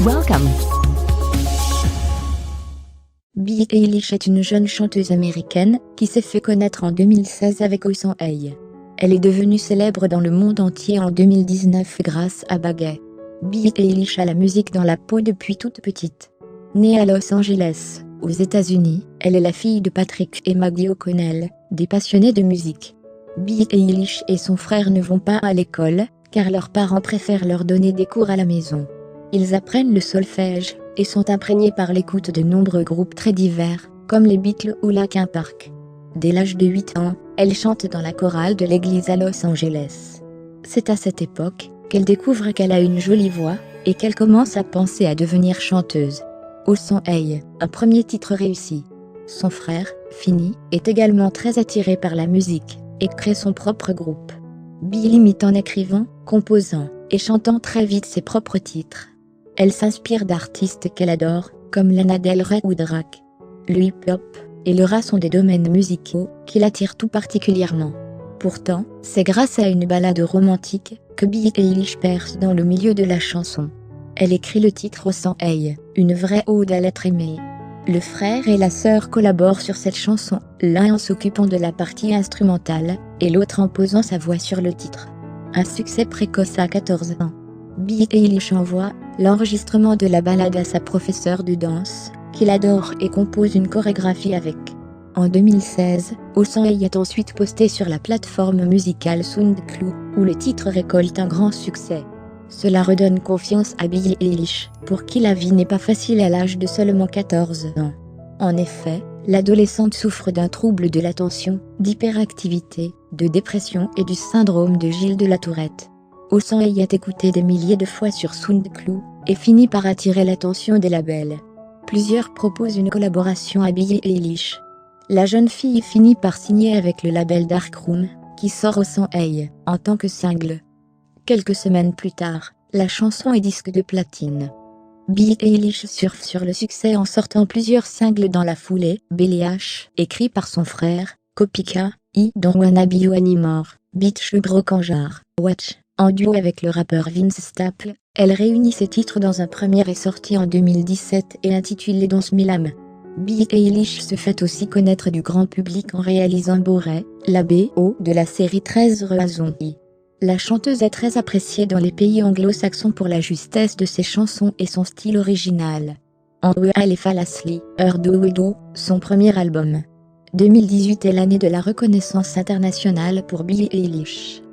Welcome. Billie Eilish est une jeune chanteuse américaine qui s'est fait connaître en 2016 avec Oh Sans Hey. Elle est devenue célèbre dans le monde entier en 2019 grâce à Bad Guy. Billie Eilish a la musique dans la peau depuis toute petite. Née à Los Angeles, aux États-Unis, elle est la fille de Patrick et Maggie O'Connell, des passionnés de musique. Billie Eilish et son frère ne vont pas à l'école, car leurs parents préfèrent leur donner des cours à la maison. Ils apprennent le solfège et sont imprégnés par l'écoute de nombreux groupes très divers, comme les Beatles ou Linkin Park. Dès l'âge de 8 ans, elle chante dans la chorale de l'église à Los Angeles. C'est à cette époque qu'elle découvre qu'elle a une jolie voix et qu'elle commence à penser à devenir chanteuse. Oh Sans Hey, un premier titre réussi. Son frère, Finny, est également très attiré par la musique et crée son propre groupe. Billie imite en écrivant, composant et chantant très vite ses propres titres. Elle s'inspire d'artistes qu'elle adore, comme Lana Del Rey ou Drake. Le hip-hop et le rap sont des domaines musicaux qui l'attirent tout particulièrement. Pourtant, c'est grâce à une ballade romantique que Billie Eilish perce dans le milieu de la chanson. Elle écrit le titre Oh Sans Hey, une vraie ode à l'être aimé. Le frère et la sœur collaborent sur cette chanson, l'un en s'occupant de la partie instrumentale et l'autre en posant sa voix sur le titre. Un succès précoce à 14 ans. Billie Eilish envoie l'enregistrement de la ballade à sa professeure de danse, qu'il adore et compose une chorégraphie avec. En 2016, Oh Sans Hey est ensuite posté sur la plateforme musicale SoundCloud, où le titre récolte un grand succès. Cela redonne confiance à Billie Eilish, pour qui la vie n'est pas facile à l'âge de seulement 14 ans. En effet, l'adolescente souffre d'un trouble de l'attention, d'hyperactivité, de dépression et du syndrome de Gilles de la Tourette. Oh Sans Hey est écouté des milliers de fois sur SoundCloud et finit par attirer l'attention des labels. Plusieurs proposent une collaboration à Billie Eilish. La jeune fille finit par signer avec le label Dark Room, qui sort Oh Sans Hey en tant que single. Quelques semaines plus tard, la chanson est disque de platine. Billie Eilish surfe sur le succès en sortant plusieurs singles dans la foulée. Belly H, écrit par son frère, Kopika, dont Wanna Be You Anymore, Bitch Brocanjar, Watch. En duo avec le rappeur Vince Staples, elle réunit ses titres dans un premier et sorti en 2017 et intitulé Don't Smile Am. Billie Eilish se fait aussi connaître du grand public en réalisant Boré, la BO de la série 13 Reasons. La chanteuse est très appréciée dans les pays anglo-saxons pour la justesse de ses chansons et son style original. En Elle et Fall Asleep, Do, son premier album. 2018 est l'année de la reconnaissance internationale pour Billie Eilish.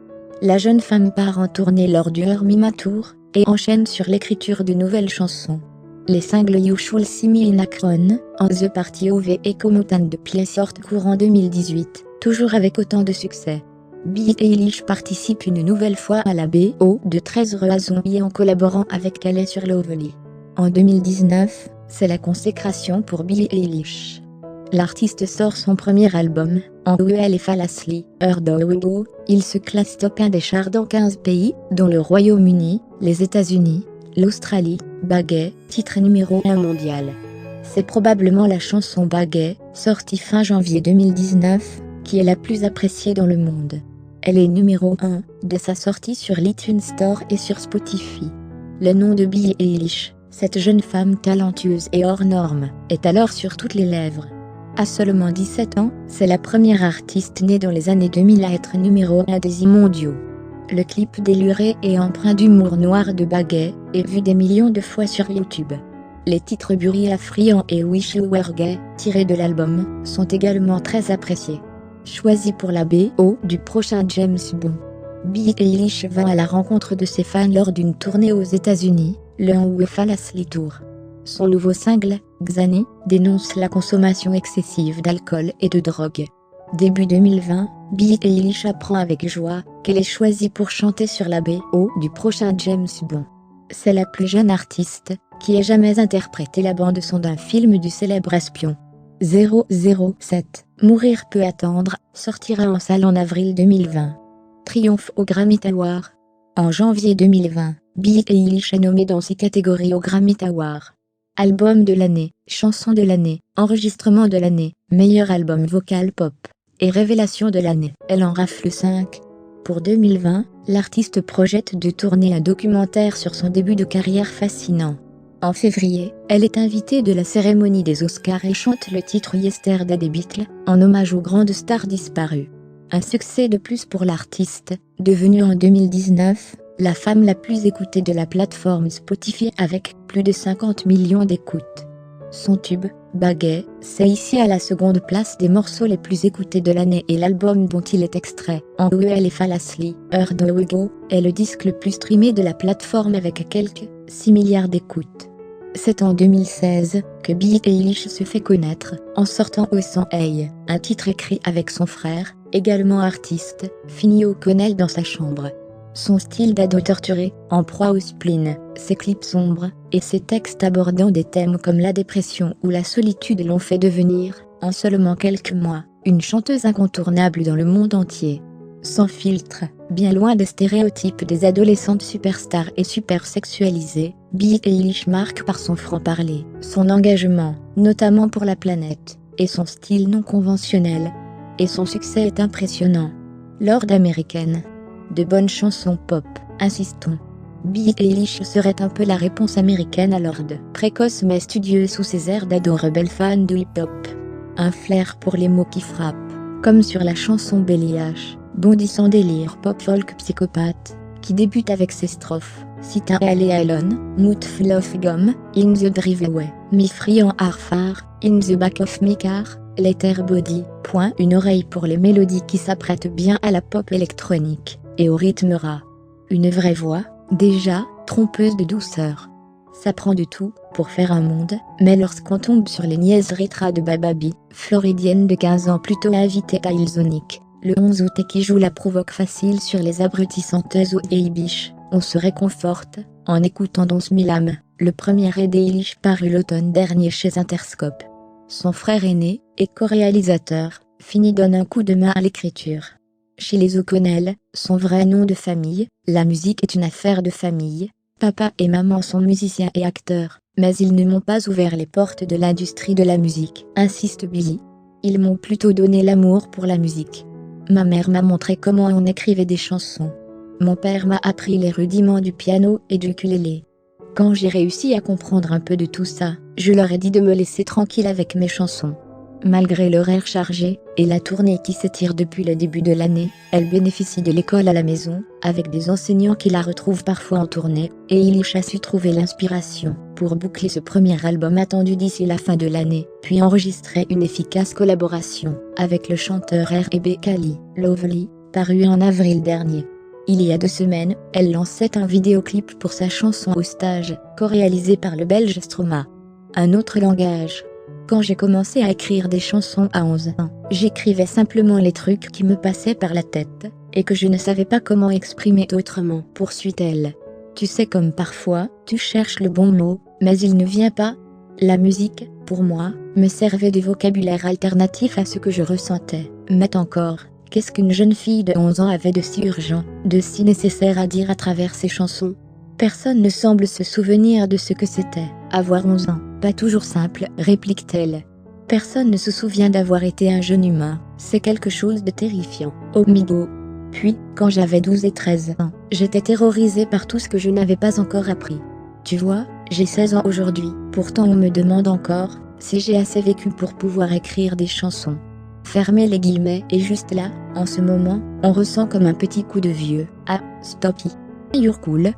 La jeune femme part en tournée lors du Mima Tour et enchaîne sur l'écriture de nouvelles chansons. Les singles You Should See Me in Akron, en The Party OV et Comme Autant de Pieds sortent courant 2018, toujours avec autant de succès. Billie Eilish participe une nouvelle fois à la BO de 13 Reasons en collaborant avec Calais sur Lovely. En 2019, c'est la consécration pour Billie Eilish. L'artiste sort son premier album, en Elle et Fall Asleep, Do. Il se classe top 1 des charts dans 15 pays, dont le Royaume-Uni, les États-Unis, l'Australie. Bad Guy, titre numéro 1 mondial. C'est probablement la chanson Bad Guy, sortie fin janvier 2019, qui est la plus appréciée dans le monde. Elle est numéro 1 de sa sortie sur l'iTunes Store et sur Spotify. Le nom de Billie Eilish, cette jeune femme talentueuse et hors norme, est alors sur toutes les lèvres. À seulement 17 ans, c'est la première artiste née dans les années 2000 à être numéro 1 des hits mondiaux. Le clip déluré et empreint d'humour noir de Bad Guy est vu des millions de fois sur YouTube. Les titres Bury Affriant et Wish You Were Gay, tirés de l'album, sont également très appréciés. Choisi pour la BO du prochain James Bond. Billie Eilish va à la rencontre de ses fans lors d'une tournée aux États-Unis, le Fall Asleep Tour. Son nouveau single, Xanny, dénonce la consommation excessive d'alcool et de drogue. Début 2020, Billie Eilish apprend avec joie qu'elle est choisie pour chanter sur la BO du prochain James Bond. C'est la plus jeune artiste qui ait jamais interprété la bande-son d'un film du célèbre espion. 007, Mourir peut attendre, sortira en salle en avril 2020. Triomphe au Grammy Awards. En janvier 2020, Billie Eilish est nommée dans 6 catégories aux Grammy Awards. Album de l'année, chanson de l'année, enregistrement de l'année, meilleur album vocal pop et révélation de l'année. Elle en rafle 5. Pour 2020, l'artiste projette de tourner un documentaire sur son début de carrière fascinant. En février, elle est invitée de la cérémonie des Oscars et chante le titre Yesterday des Beatles, en hommage aux grandes stars disparues. Un succès de plus pour l'artiste, devenue en 2019, la femme la plus écoutée de la plateforme Spotify avec plus de 50 millions d'écoutes. Son tube, Bad Guy, c'est ici à la seconde place des morceaux les plus écoutés de l'année et l'album dont il est extrait, And We Fall Asleep, Heard We Go, est le disque le plus streamé de la plateforme avec quelques 6 milliards d'écoutes. C'est en 2016 que Billie Eilish se fait connaître, en sortant Ocean Eye, un titre écrit avec son frère, également artiste, Finny O'Connell dans sa chambre. Son style d'ado torturé, en proie au spleen, ses clips sombres, et ses textes abordant des thèmes comme la dépression ou la solitude l'ont fait devenir, en seulement quelques mois, une chanteuse incontournable dans le monde entier. Sans filtre, bien loin des stéréotypes des adolescentes superstars et super sexualisées, Billie Eilish marque par son franc-parler, son engagement, notamment pour la planète, et son style non conventionnel. Et son succès est impressionnant. Lord américaine. De bonnes chansons pop, insistons. Billie Eilish serait un peu la réponse américaine à Lord, précoce mais studieuse sous ses airs d'ado rebelle fan de hip-hop. Un flair pour les mots qui frappent, comme sur la chanson Belly H, bondissant délire pop-folk psychopathe, qui débute avec ses strophes. Sita Alley Alone, Mout Fluff Gum, In the Driveway, Me Free en Harfar, In the Back of Me Car, Letter Body. Une oreille pour les mélodies qui s'apprêtent bien à la pop électronique, et au rythme ras. Une vraie voix, déjà, trompeuse de douceur. Ça prend de tout, pour faire un monde, mais lorsqu'on tombe sur les niaiseries de Bababi, floridienne de 15 ans plutôt invitée à Ilzonic, le 11 août et qui joue la provoque facile sur les abrutissanteuses au Eibish, on se réconforte, en écoutant Don't Milam, le premier Eilish paru l'automne dernier chez Interscope. Son frère aîné, et co-réalisateur, Finny donne un coup de main à l'écriture. Chez les O'Connell, son vrai nom de famille, la musique est une affaire de famille. Papa et maman sont musiciens et acteurs, mais ils ne m'ont pas ouvert les portes de l'industrie de la musique, insiste Billie. Ils m'ont plutôt donné l'amour pour la musique. Ma mère m'a montré comment on écrivait des chansons. Mon père m'a appris les rudiments du piano et du ukulélé. Quand j'ai réussi à comprendre un peu de tout ça, je leur ai dit de me laisser tranquille avec mes chansons. Malgré l'horaire chargé, et la tournée qui s'étire depuis le début de l'année, elle bénéficie de l'école à la maison, avec des enseignants qui la retrouvent parfois en tournée, et Eilish a su trouver l'inspiration pour boucler ce premier album attendu d'ici la fin de l'année, puis enregistrer une efficace collaboration avec le chanteur R&B Kali, Lovely, paru en avril dernier. Il y a 2 semaines, elle lançait un vidéoclip pour sa chanson Au stage, co-réalisé par le Belge Stromae. Un autre langage. Quand j'ai commencé à écrire des chansons à 11 ans, j'écrivais simplement les trucs qui me passaient par la tête, et que je ne savais pas comment exprimer autrement, poursuit-elle. Tu sais comme parfois, tu cherches le bon mot, mais il ne vient pas. La musique, pour moi, me servait de vocabulaire alternatif à ce que je ressentais. Mais encore, qu'est-ce qu'une jeune fille de 11 ans avait de si urgent, de si nécessaire à dire à travers ses chansons? Personne ne semble se souvenir de ce que c'était, avoir 11 ans, pas toujours simple, réplique-t-elle. Personne ne se souvient d'avoir été un jeune humain, c'est quelque chose de terrifiant. Oh migo. Puis, quand j'avais 12 et 13 ans, j'étais terrorisée par tout ce que je n'avais pas encore appris. Tu vois, j'ai 16 ans aujourd'hui, pourtant on me demande encore si j'ai assez vécu pour pouvoir écrire des chansons. Fermez les guillemets, et juste là, en ce moment, on ressent comme un petit coup de vieux. Ah, stoppy. You're cool.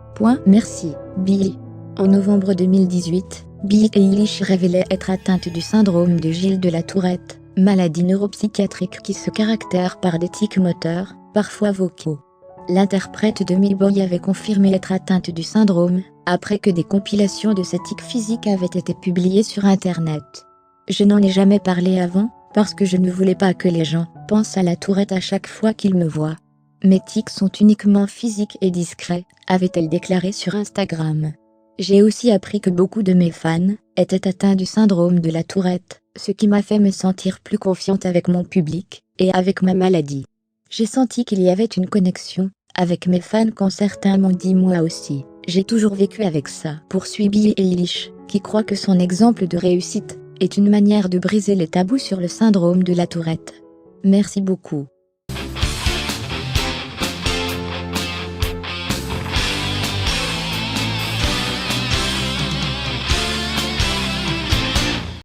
Merci, Billie. En novembre 2018, Billie Eilish révélait être atteinte du syndrome de Gilles de la Tourette, maladie neuropsychiatrique qui se caractérise par des tics moteurs, parfois vocaux. L'interprète de Me-Boy avait confirmé être atteinte du syndrome, après que des compilations de ces tics physiques avaient été publiées sur Internet. Je n'en ai jamais parlé avant, parce que je ne voulais pas que les gens pensent à la Tourette à chaque fois qu'ils me voient. Mes tics sont uniquement physiques et discrets, avait-elle déclaré sur Instagram. J'ai aussi appris que beaucoup de mes fans étaient atteints du syndrome de la Tourette, ce qui m'a fait me sentir plus confiante avec mon public et avec ma maladie. J'ai senti qu'il y avait une connexion avec mes fans quand certains m'ont dit moi aussi. J'ai toujours vécu avec ça, poursuit Billie Eilish, qui croit que son exemple de réussite est une manière de briser les tabous sur le syndrome de la Tourette. Merci beaucoup.